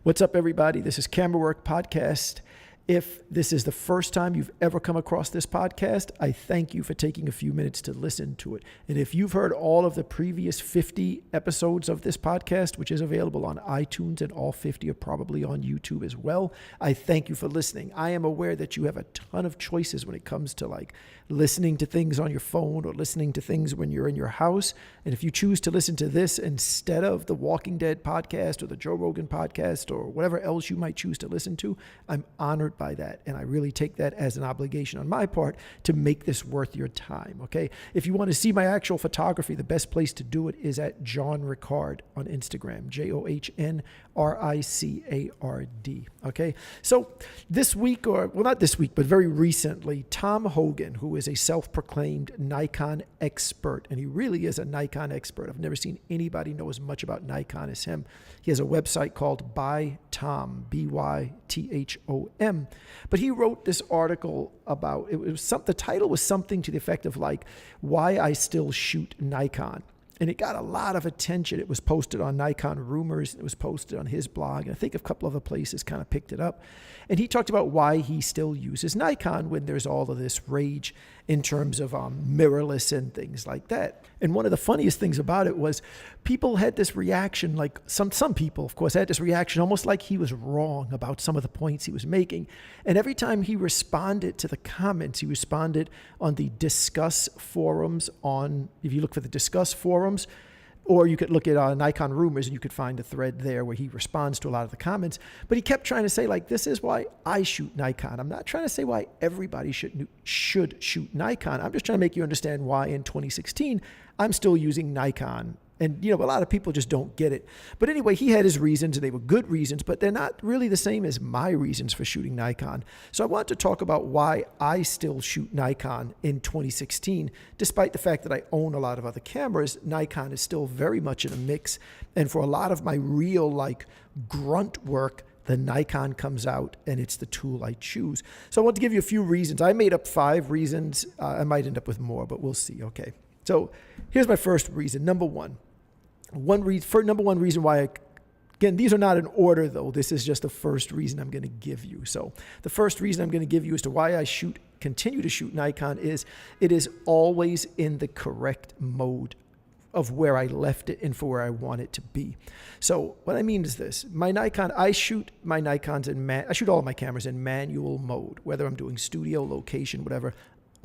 What's up, everybody? This is Camera Work Podcast. If this is the first time you've ever come across this podcast, I thank you for taking a few minutes to listen to it. And if you've heard all of the previous 50 episodes of this podcast, which is available on iTunes, and all 50 are probably on YouTube as well, I thank you for listening. I am aware that you have a ton of choices when it comes to like listening to things on your phone or listening to things when you're in your house. And if you choose to listen to this instead of the Walking Dead podcast or the Joe Rogan podcast or whatever else you might choose to listen to, I'm honored by that. And I really take that as an obligation on my part to make this worth your time. Okay. If you want to see my actual photography, the best place to do it is at John Ricard on Instagram, JOHNRICARD. Okay. So this week, or well, not this week, but very recently, Tom Hogan, who is a self-proclaimed Nikon expert, and he really is a Nikon expert. I've never seen anybody know as much about Nikon as him. He has a website called By Tom, BYTHOM. But he wrote this article about, the title was something to the effect of like, why I still shoot Nikon. And it got a lot of attention. It was posted on Nikon Rumors. It was posted on his blog. And I think a couple other places kind of picked it up. And he talked about why he still uses Nikon when there's all of this rage in terms of mirrorless and things like that. And one of the funniest things about it was people had this reaction, like some people, of course, had this reaction almost like he was wrong about some of the points he was making. And every time he responded to the comments, he responded on the Discuss forums if you look for the Discuss forums, or you could look at Nikon Rumors and you could find a thread there where he responds to a lot of the comments. But he kept trying to say, like, this is why I shoot Nikon. I'm not trying to say why everybody should shoot Nikon. I'm just trying to make you understand why in 2016 I'm still using Nikon. And, a lot of people just don't get it. But anyway, he had his reasons, and they were good reasons, but they're not really the same as my reasons for shooting Nikon. So I want to talk about why I still shoot Nikon in 2016. Despite the fact that I own a lot of other cameras, Nikon is still very much in a mix. And for a lot of my real, like, grunt work, the Nikon comes out, and it's the tool I choose. So I want to give you a few reasons. I made up 5 reasons. I might end up with more, but we'll see. Okay. So here's my first reason. Number one reason why again, these are not in order though. This is just the first reason I'm going to give you. So the first reason I'm going to give you as to why I continue to shoot Nikon is it is always in the correct mode of where I left it and for where I want it to be. So what I mean is this: I shoot all of my cameras in manual mode, whether I'm doing studio, location, whatever.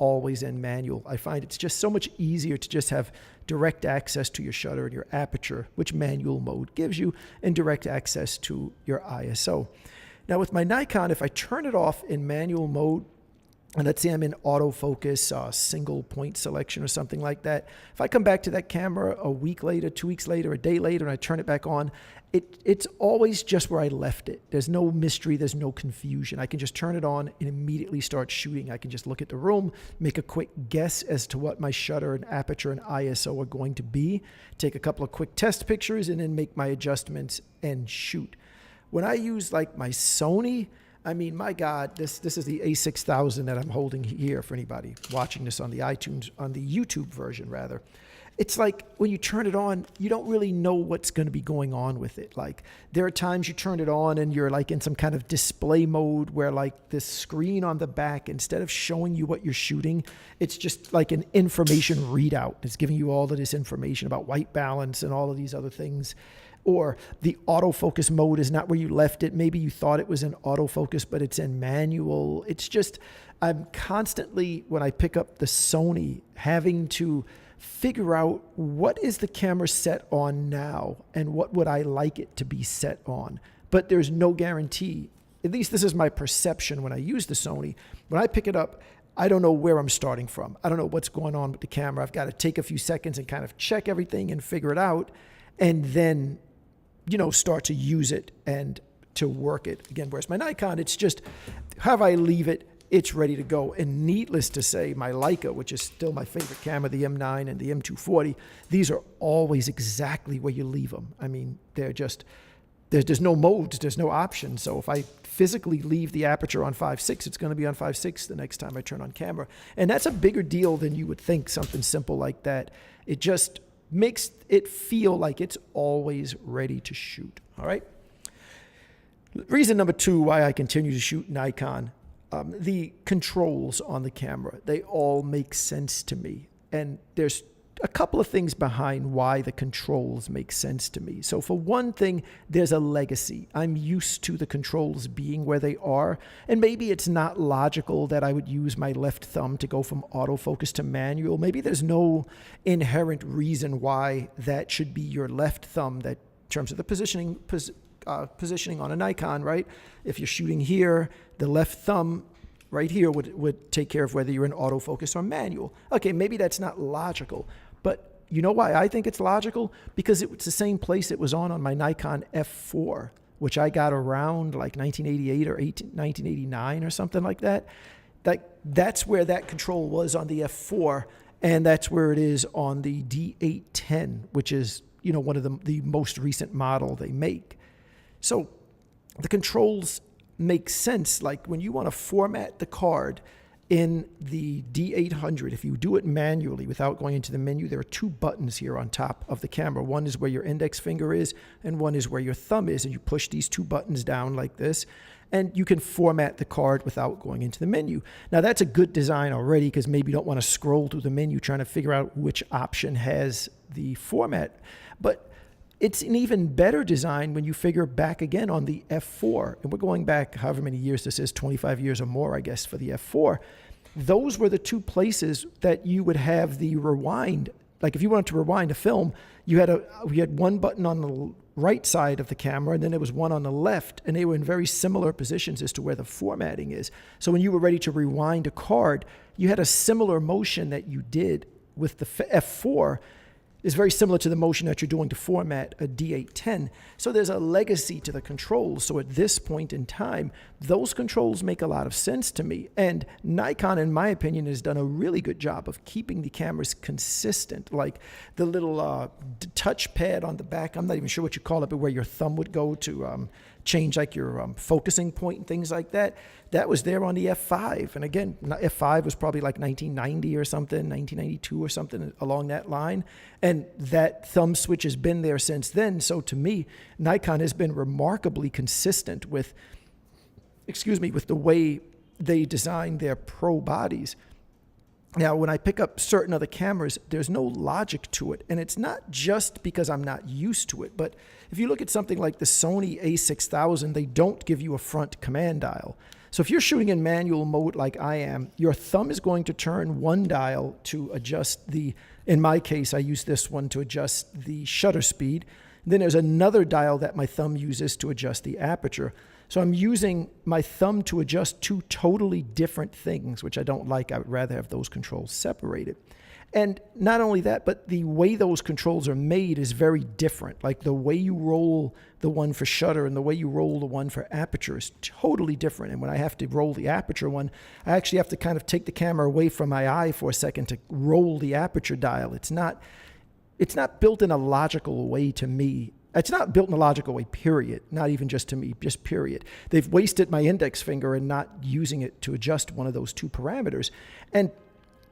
Always in manual. I find it's just so much easier to just have direct access to your shutter and your aperture, which manual mode gives you, and direct access to your ISO. Now with my Nikon, if I turn it off in manual mode, and let's say I'm in autofocus, single point selection or something like that, if I come back to that camera a week later, 2 weeks later, a day later, and I turn it back on, it's always just where I left it. There's no mystery. There's no confusion. I can just turn it on and immediately start shooting. I can just look at the room, make a quick guess as to what my shutter and aperture and ISO are going to be, take a couple of quick test pictures, and then make my adjustments and shoot. When I use like my Sony, I mean, my God, this is the A6000 that I'm holding here for anybody watching this on the YouTube version rather. It's like when you turn it on, you don't really know what's going to be going on with it. Like there are times you turn it on and you're like in some kind of display mode where like this screen on the back, instead of showing you what you're shooting, it's just like an information readout. It's giving you all of this information about white balance and all of these other things. Or the autofocus mode is not where you left it. Maybe you thought it was in autofocus, but it's in manual. It's just, I'm constantly, when I pick up the Sony, having to figure out what is the camera set on now and what would I like it to be set on. But there's no guarantee. At least this is my perception when I use the Sony. When I pick it up, I don't know where I'm starting from. I don't know what's going on with the camera. I've got to take a few seconds and kind of check everything and figure it out, and then start to use it and to work it again. Whereas my Nikon, it's just, however I leave it, it's ready to go. And needless to say, my Leica, which is still my favorite camera, the M9 and the M240, these are always exactly where you leave them. I mean, they're just, there's no modes, there's no options. So if I physically leave the aperture on 5.6, it's going to be on 5.6 the next time I turn on camera. And that's a bigger deal than you would think, something simple like that. It just makes it feel like it's always ready to shoot. All right. Reason number two why I continue to shoot Nikon, the controls on the camera, they all make sense to me. And there's a couple of things behind why the controls make sense to me. So for one thing, there's a legacy. I'm used to the controls being where they are, and maybe it's not logical that I would use my left thumb to go from autofocus to manual. Maybe there's no inherent reason why that should be your left thumb, that in terms of the positioning on a Nikon, right? If you're shooting here, the left thumb right here would take care of whether you're in autofocus or manual. Okay, maybe that's not logical. But you know why I think it's logical? Because it's the same place it was on my Nikon F4, which I got around like 1988 or 1989 or something like that. That's where that control was on the F4, and that's where it is on the D810, which is, you know, one of the most recent model they make. So the controls make sense. Like when you want to format the card in the D800, if you do it manually without going into the menu, there are two buttons here on top of the camera. One is where your index finger is, and one is where your thumb is. And you push these two buttons down like this, and you can format the card without going into the menu. Now, that's a good design already, because maybe you don't want to scroll through the menu trying to figure out which option has the format. But it's an even better design when you figure back again on the F4. And we're going back however many years this is, 25 years or more, I guess, for the F4. Those were the two places that you would have the rewind. Like if you wanted to rewind a film, we had one button on the right side of the camera, and then there was one on the left, and they were in very similar positions as to where the formatting is. So when you were ready to rewind a card, you had a similar motion that you did with the F4. Is very similar to the motion that you're doing to format a D810. So there's a legacy to the controls. So at this point in time, those controls make a lot of sense to me. And Nikon, in my opinion, has done a really good job of keeping the cameras consistent. Like the little touch pad on the back, I'm not even sure what you call it, but where your thumb would go to change like your focusing point and things like that. That was there on the F5. And again, F5 was probably like 1990 or something, 1992 or something along that line. And that thumb switch has been there since then. So to me, Nikon has been remarkably consistent with the way they design their pro bodies. Now, when I pick up certain other cameras, there's no logic to it. And it's not just because I'm not used to it, but if you look at something like the Sony A6000, they don't give you a front command dial. So if you're shooting in manual mode like I am, your thumb is going to turn one dial to adjust in my case, I use this one to adjust the shutter speed. Then there's another dial that my thumb uses to adjust the aperture. So I'm using my thumb to adjust two totally different things, which I don't like. I would rather have those controls separated. And not only that, but the way those controls are made is very different. Like the way you roll the one for shutter and the way you roll the one for aperture is totally different. And when I have to roll the aperture one, I actually have to kind of take the camera away from my eye for a second to roll the aperture dial. It's not built in a logical way to me. It's not built in a logical way, period. Not even just to me, just period. They've wasted my index finger and not using it to adjust one of those two parameters. And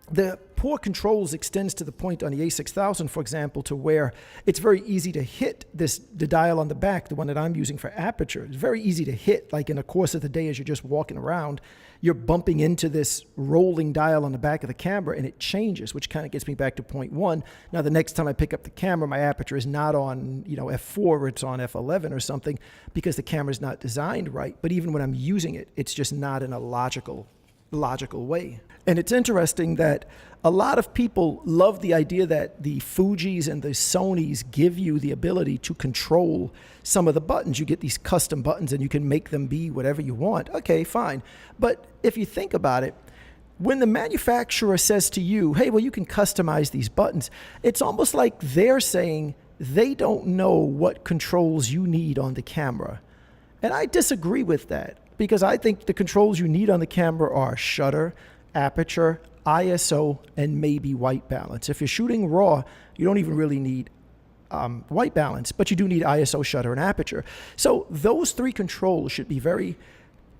the poor controls extends to the point on the A6000, for example, to where it's very easy to hit the dial on the back, the one that I'm using for aperture. It's very easy to hit, like in the course of the day as you're just walking around, you're bumping into this rolling dial on the back of the camera and it changes, which kind of gets me back to point one. Now, the next time I pick up the camera, my aperture is not on, F4 or it's on F11 or something because the camera's not designed right. But even when I'm using it, it's just not in a logical way. And it's interesting that a lot of people love the idea that the Fujis and the Sonys give you the ability to control some of the buttons. You get these custom buttons and you can make them be whatever you want. Okay, fine. But if you think about it, when the manufacturer says to you, hey, well, you can customize these buttons, it's almost like they're saying they don't know what controls you need on the camera. And I disagree with that, because I think the controls you need on the camera are shutter, aperture, ISO, and maybe white balance. If you're shooting RAW, you don't even really need white balance, but you do need ISO, shutter, and aperture. So those three controls should be very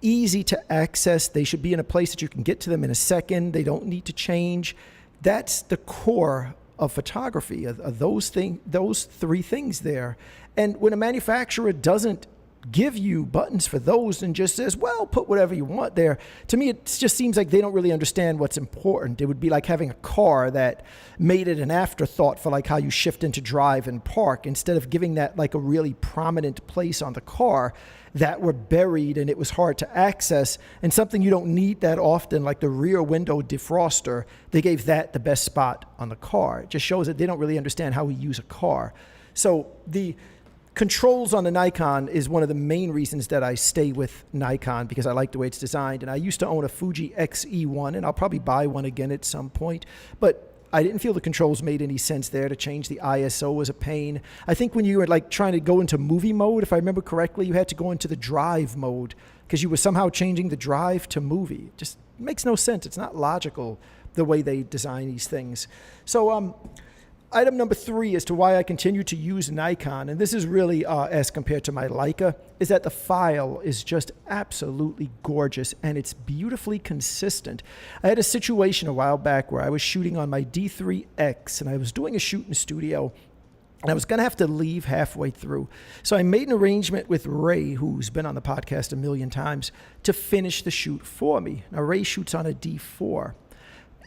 easy to access. They should be in a place that you can get to them in a second. They don't need to change. That's the core of photography, of those three things there. And when a manufacturer doesn't give you buttons for those and just says, well, put whatever you want there. To me, it just seems like they don't really understand what's important. It would be like having a car that made it an afterthought for like how you shift into drive and park, instead of giving that like a really prominent place on the car that were buried and it was hard to access, and something you don't need that often, like the rear window defroster. They gave that the best spot on the car. It just shows that they don't really understand how we use a car. So the controls on the Nikon is one of the main reasons that I stay with Nikon, because I like the way it's designed. And I used to own a Fuji XE1, and I'll probably buy one again at some point. But I didn't feel the controls made any sense there. To change the ISO was a pain. I think when you were like trying to go into movie mode, if I remember correctly, you had to go into the drive mode because you were somehow changing the drive to movie. It just makes no sense. It's not logical the way they design these things. So, item number 3 as to why I continue to use Nikon, and this is really as compared to my Leica, is that the file is just absolutely gorgeous and it's beautifully consistent. I had a situation a while back where I was shooting on my D3X and I was doing a shoot in studio, and I was going to have to leave halfway through. So I made an arrangement with Ray, who's been on the podcast a million times, to finish the shoot for me. Now, Ray shoots on a D4.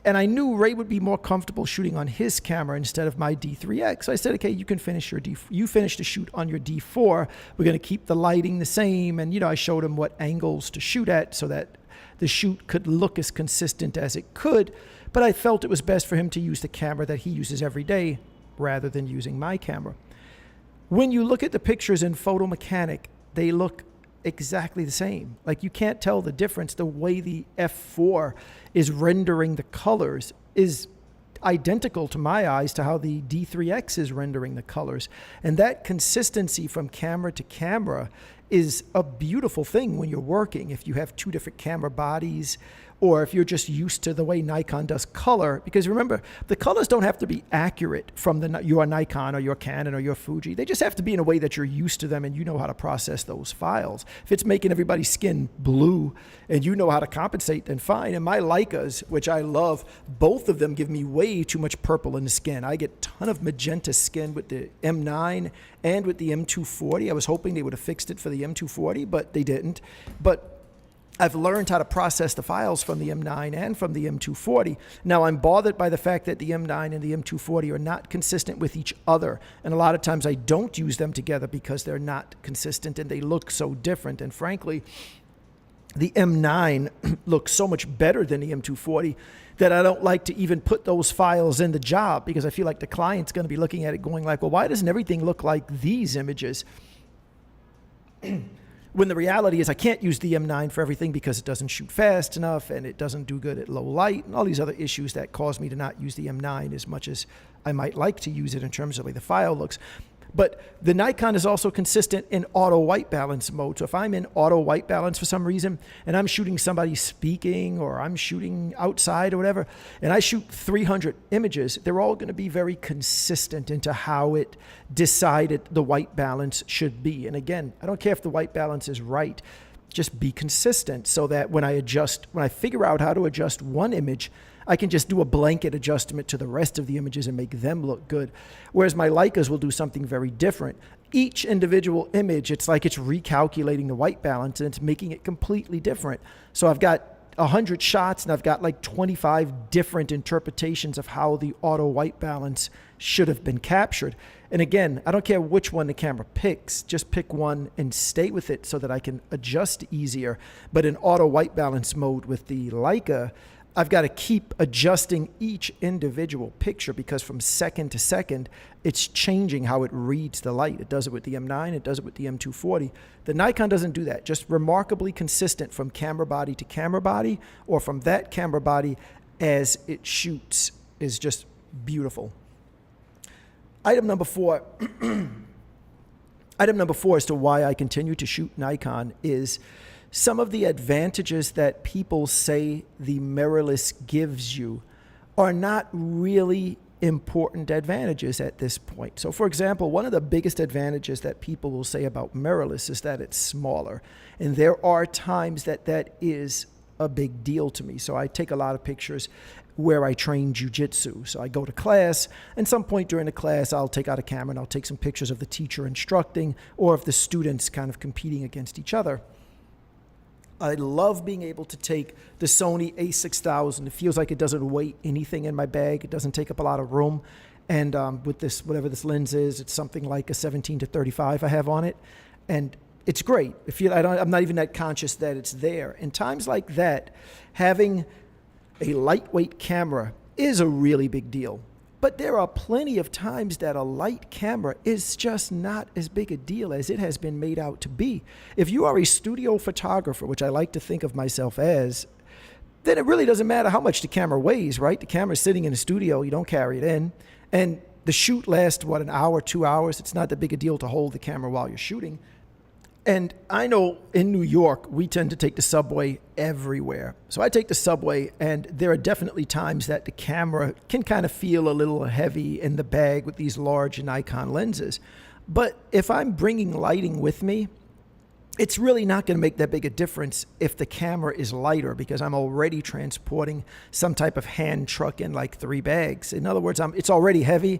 And I knew Ray would be more comfortable shooting on his camera instead of my D3X. So I said, okay, you can finish you finish the shoot on your D4. We're going to keep the lighting the same. And, I showed him what angles to shoot at so that the shoot could look as consistent as it could. But I felt it was best for him to use the camera that he uses every day rather than using my camera. When you look at the pictures in Photo Mechanic, they look exactly the same. Like, you can't tell the difference. The way the F4 is rendering the colors is identical to my eyes to how the D3X is rendering the colors. And that consistency from camera to camera is a beautiful thing when you're working. If you have 2 different camera bodies, or if you're just used to the way Nikon does color, because remember, the colors don't have to be accurate from your Nikon or your Canon or your Fuji. They just have to be in a way that you're used to them and you know how to process those files. If it's making everybody's skin blue and you know how to compensate, then fine. And my Leicas, which I love, both of them give me way too much purple in the skin. I get a ton of magenta skin with the M9 and with the M240. I was hoping they would have fixed it for the M240, but they didn't. But I've learned how to process the files from the M9 and from the M240. Now, I'm bothered by the fact that the M9 and the M240 are not consistent with each other. And a lot of times I don't use them together because they're not consistent and they look so different. And frankly, the M9 looks so much better than the M240 that I don't like to even put those files in the job, because I feel like the client's going to be looking at it going like, well, why doesn't everything look like these images? When the reality is I can't use the M9 for everything because it doesn't shoot fast enough and it doesn't do good at low light and all these other issues that cause me to not use the M9 as much as I might like to use it in terms of the way the file looks. But the Nikon is also consistent in auto white balance mode. So if I'm in auto white balance for some reason and I'm shooting somebody speaking or I'm shooting outside or whatever, and I shoot 300 images, they're all going to be very consistent into how it decided the white balance should be. And again, I don't care if the white balance is right. Just be consistent so that when I figure out how to adjust one image, I can just do a blanket adjustment to the rest of the images and make them look good. Whereas my Leicas will do something very different. Each individual image, it's like it's recalculating the white balance and it's making it completely different. So I've got 100 shots and I've got like 25 different interpretations of how the auto white balance should have been captured. And again, I don't care which one the camera picks, just pick one and stay with it so that I can adjust easier. But in auto white balance mode with the Leica, I've got to keep adjusting each individual picture because from second to second, it's changing how it reads the light. It does it with the M9, it does it with the M240. The Nikon doesn't do that. Just remarkably consistent from camera body to camera body, or from that camera body as it shoots, is just beautiful. Item number 4. Item number 4 as to why I continue to shoot Nikon is some of the advantages that people say the mirrorless gives you are not really important advantages at this point. So for example, one of the biggest advantages that people will say about mirrorless is that it's smaller. And there are times that that is a big deal to me. So I take a lot of pictures where I train jujitsu. So I go to class, and some point during the class, I'll take out a camera and I'll take some pictures of the teacher instructing or of the students kind of competing against each other. I love being able to take the Sony A6000. It feels like it doesn't weigh anything in my bag. It doesn't take up a lot of room. And with this, whatever this lens is, it's something like a 17-35 I have on it. And it's great. I'm not even that conscious that it's there. In times like that, having a lightweight camera is a really big deal. But there are plenty of times that a light camera is just not as big a deal as it has been made out to be. If you are a studio photographer, which I like to think of myself as, then it really doesn't matter how much the camera weighs, right? The camera's sitting in the studio, you don't carry it in. And the shoot lasts, an hour, 2 hours? It's not that big a deal to hold the camera while you're shooting. And I know in New York, we tend to take the subway everywhere. So I take the subway, and there are definitely times that the camera can kind of feel a little heavy in the bag with these large Nikon lenses. But if I'm bringing lighting with me, it's really not going to make that big a difference if the camera is lighter, because I'm already transporting some type of hand truck in like 3 bags. In other words, it's already heavy.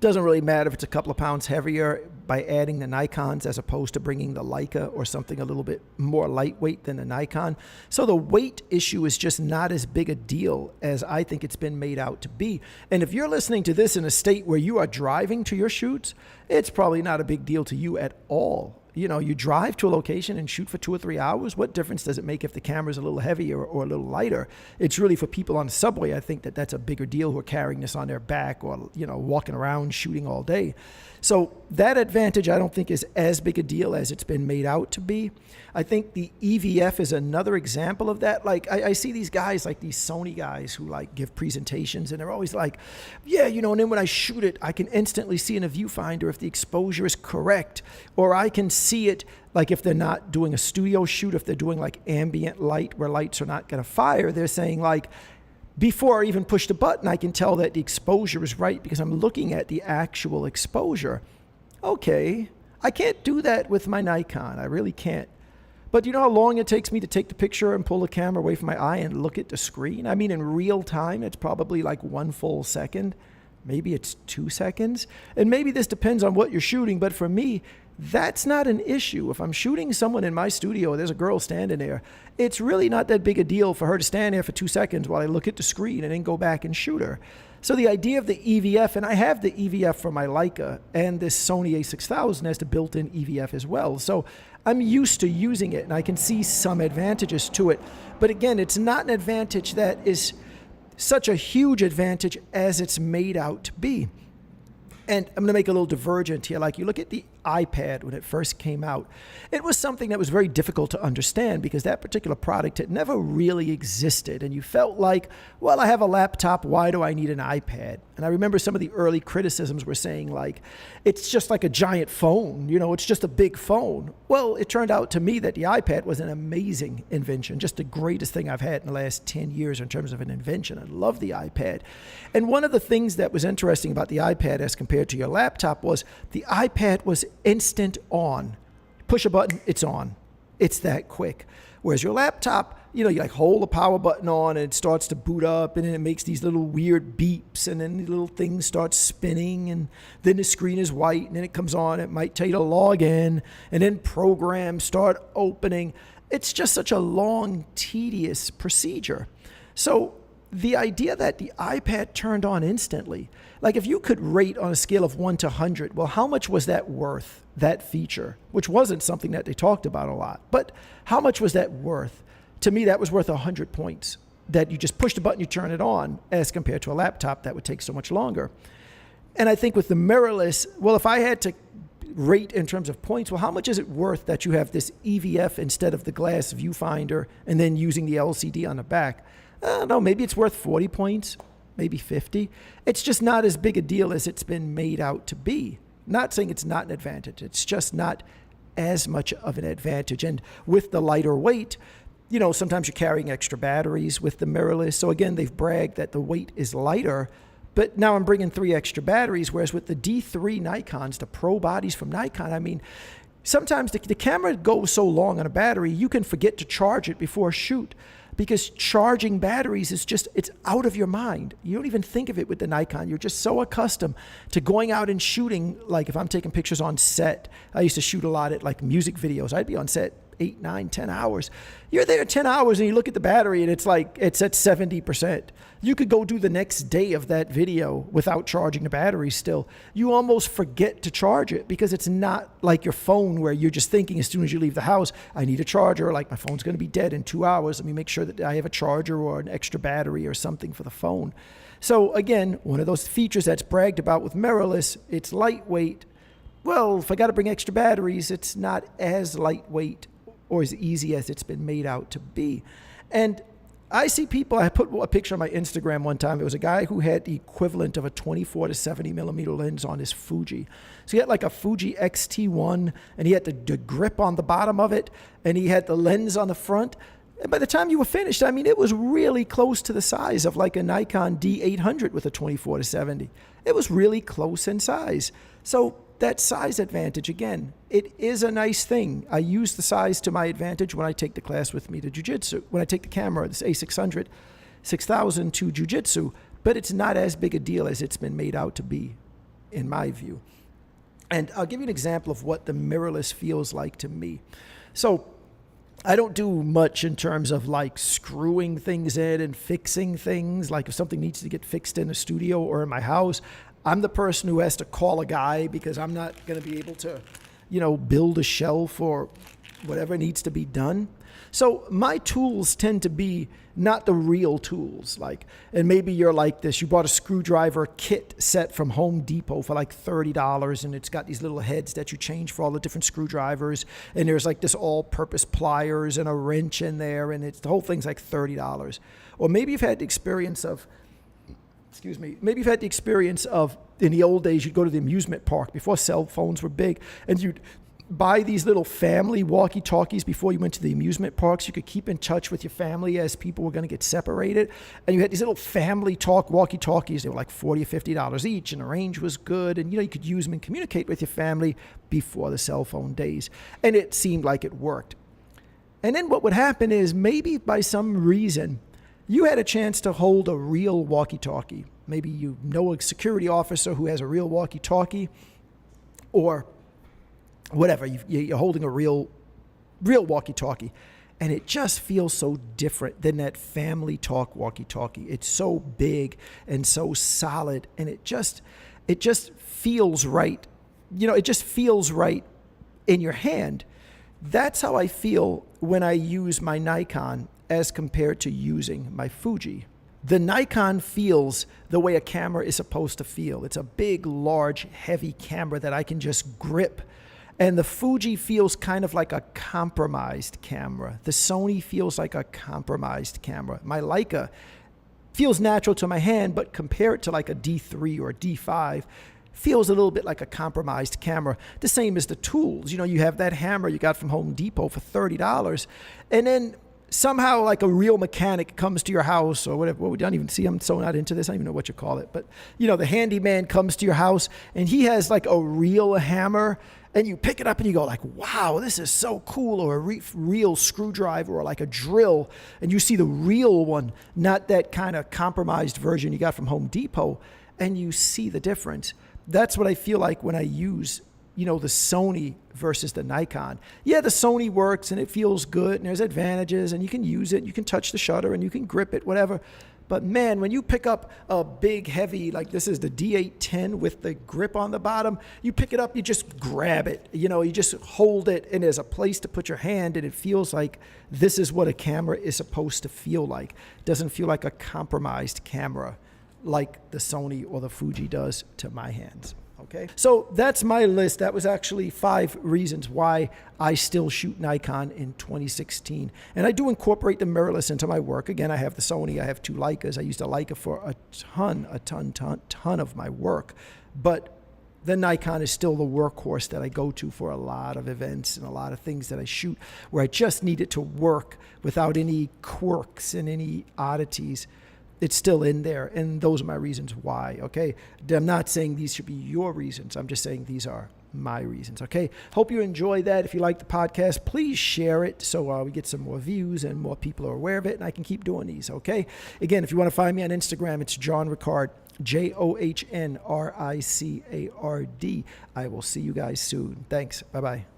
Doesn't really matter if it's a couple of pounds heavier by adding the Nikons as opposed to bringing the Leica or something a little bit more lightweight than the Nikon. So the weight issue is just not as big a deal as I think it's been made out to be. And if you're listening to this in a state where you are driving to your shoots, it's probably not a big deal to you at all. You know, you drive to a location and shoot for 2 or 3 hours. What difference does it make if the camera's a little heavier or a little lighter? It's really for people on the subway. I think that's a bigger deal who are carrying this on their back or, walking around shooting all day. So that advantage I don't think is as big a deal as it's been made out to be. I think the EVF is another example of that. Like I see these guys, like these Sony guys who like give presentations, and they're always like, yeah, and then when I shoot it, I can instantly see in a viewfinder if the exposure is correct, or I can see it like if they're not doing a studio shoot, if they're doing like ambient light where lights are not going to fire, they're saying like, before I even push the button, I can tell that the exposure is right because I'm looking at the actual exposure. Okay, I can't do that with my Nikon. I really can't. But you know how long it takes me to take the picture and pull the camera away from my eye and look at the screen? I mean, in real time, it's probably like 1 full second. Maybe it's 2 seconds. And maybe this depends on what you're shooting, but for me, that's not an issue. If I'm shooting someone in my studio, there's a girl standing there, it's really not that big a deal for her to stand there for 2 seconds while I look at the screen and then go back and shoot her. So the idea of the EVF, and I have the EVF for my Leica, and this Sony A6000 has the built-in EVF as well. So I'm used to using it, and I can see some advantages to it. But again, it's not an advantage that is such a huge advantage as it's made out to be. And I'm going to make a little divergent here. Like you look at the iPad when it first came out, it was something that was very difficult to understand because that particular product had never really existed. And you felt like, well, I have a laptop. Why do I need an iPad? And I remember some of the early criticisms were saying like, it's just like a giant phone. It's just a big phone. Well, it turned out to me that the iPad was an amazing invention, just the greatest thing I've had in the last 10 years in terms of an invention. I love the iPad. And one of the things that was interesting about the iPad as compared to your laptop was the iPad was instant on. Push a button, it's on. It's that quick. Whereas your laptop, you like hold the power button on and it starts to boot up and then it makes these little weird beeps and then the little things start spinning and then the screen is white and then it comes on. It might tell you to log in and then programs start opening. It's just such a long, tedious procedure. So the idea that the iPad turned on instantly, like if you could rate on a scale of 1 to 100, well, how much was that worth, that feature, which wasn't something that they talked about a lot, but how much was that worth? To me, that was worth 100 points, that you just push the button, you turn it on, as compared to a laptop that would take so much longer. And I think with the mirrorless, well, if I had to rate in terms of points, well, how much is it worth that you have this EVF instead of the glass viewfinder and then using the LCD on the back? I don't know, maybe it's worth 40 points, maybe 50. It's just not as big a deal as it's been made out to be. Not saying it's not an advantage. It's just not as much of an advantage. And with the lighter weight, sometimes you're carrying extra batteries with the mirrorless. So again, they've bragged that the weight is lighter, but now I'm bringing 3 extra batteries, whereas with the D3 Nikons, the pro bodies from Nikon, I mean, sometimes the camera goes so long on a battery, you can forget to charge it before a shoot. because charging batteries is just, it's out of your mind. You don't even think of it with the Nikon. You're just so accustomed to going out and shooting. Like if I'm taking pictures on set, I used to shoot a lot at like music videos. I'd be on set 8, 9, 10 hours. You're there 10 hours and you look at the battery and it's like, it's at 70%. You could go do the next day of that video without charging the battery still. You almost forget to charge it because it's not like your phone where you're just thinking as soon as you leave the house, I need a charger, like my phone's going to be dead in 2 hours. Let me make sure that I have a charger or an extra battery or something for the phone. So again, one of those features that's bragged about with mirrorless, it's lightweight. Well, if I got to bring extra batteries, it's not as lightweight or as easy as it's been made out to be. And I see people, I put a picture on my Instagram one time. It was a guy who had the equivalent of a 24 to 70 millimeter lens on his Fuji. So he had like a Fuji X-T1 and he had the grip on the bottom of it and he had the lens on the front. And by the time you were finished, I mean, it was really close to the size of like a Nikon D800 with a 24 to 70. It was really close in size. So that size advantage, again, it is a nice thing. I use the size to my advantage when I take the class with me to jiu-jitsu, when I take the camera, this A6000 to jiu-jitsu, but it's not as big a deal as it's been made out to be, in my view. And I'll give you an example of what the mirrorless feels like to me. So I don't do much in terms of like screwing things in and fixing things. Like if something needs to get fixed in a studio or in my house, I'm the person who has to call a guy because I'm not going to be able to, build a shelf or whatever needs to be done. So my tools tend to be not the real tools. And maybe you're like this. You bought a screwdriver kit set from Home Depot for like $30 and it's got these little heads that you change for all the different screwdrivers. And there's like this all-purpose pliers and a wrench in there and the whole thing's like $30. Or maybe you've had the experience of, maybe you've had the experience of, in the old days, you'd go to the amusement park before cell phones were big, and you'd buy these little family walkie-talkies before you went to the amusement parks. You could keep in touch with your family as people were going to get separated. And you had these little family talk walkie-talkies. They were like $40 or $50 each, and the range was good. And, you could use them and communicate with your family before the cell phone days. And it seemed like it worked. And then what would happen is maybe by some reason, you had a chance to hold a real walkie-talkie. Maybe you know a security officer who has a real walkie-talkie or whatever. You're holding a real walkie-talkie. And it just feels so different than that family talk walkie-talkie. It's so big and so solid. And it just feels right. It just feels right in your hand. That's how I feel when I use my Nikon as compared to using my Fuji. The Nikon feels the way a camera is supposed to feel. It's a big, large, heavy camera that I can just grip. And the Fuji feels kind of like a compromised camera. The Sony feels like a compromised camera. My Leica feels natural to my hand, but compare it to like a D3 or a D5, feels a little bit like a compromised camera. The same as the tools. You have that hammer you got from Home Depot for $30, and then somehow like a real mechanic comes to your house or whatever. Well, we don't even see, I'm so not into this. I don't even know what you call it. But, the handyman comes to your house and he has like a real hammer and you pick it up and you go like, wow, this is so cool. Or a real screwdriver or like a drill. And you see the real one, not that kind of compromised version you got from Home Depot. And you see the difference. That's what I feel like when I use the Sony versus the Nikon. Yeah, the Sony works and it feels good and there's advantages and you can use it, you can touch the shutter and you can grip it, whatever. But man, when you pick up a big, heavy, like this is the D810 with the grip on the bottom, you pick it up, you just grab it, you just hold it and there's a place to put your hand and it feels like this is what a camera is supposed to feel like. It doesn't feel like a compromised camera like the Sony or the Fuji does to my hands. Okay, so that's my list. That was actually 5 reasons why I still shoot Nikon in 2016. And I do incorporate the mirrorless into my work. Again, I have the Sony, I have 2 Leicas. I used a Leica for a ton of my work. But the Nikon is still the workhorse that I go to for a lot of events and a lot of things that I shoot where I just need it to work without any quirks and any oddities. It's still in there, and those are my reasons why, okay? I'm not saying these should be your reasons. I'm just saying these are my reasons. Okay. Hope you enjoy that. If you like the podcast, please share it so we get some more views and more people are aware of it, and I can keep doing these. Okay. Again, if you want to find me on Instagram, it's John Ricard, JohnRicard. I will see you guys soon. Thanks. Bye-bye.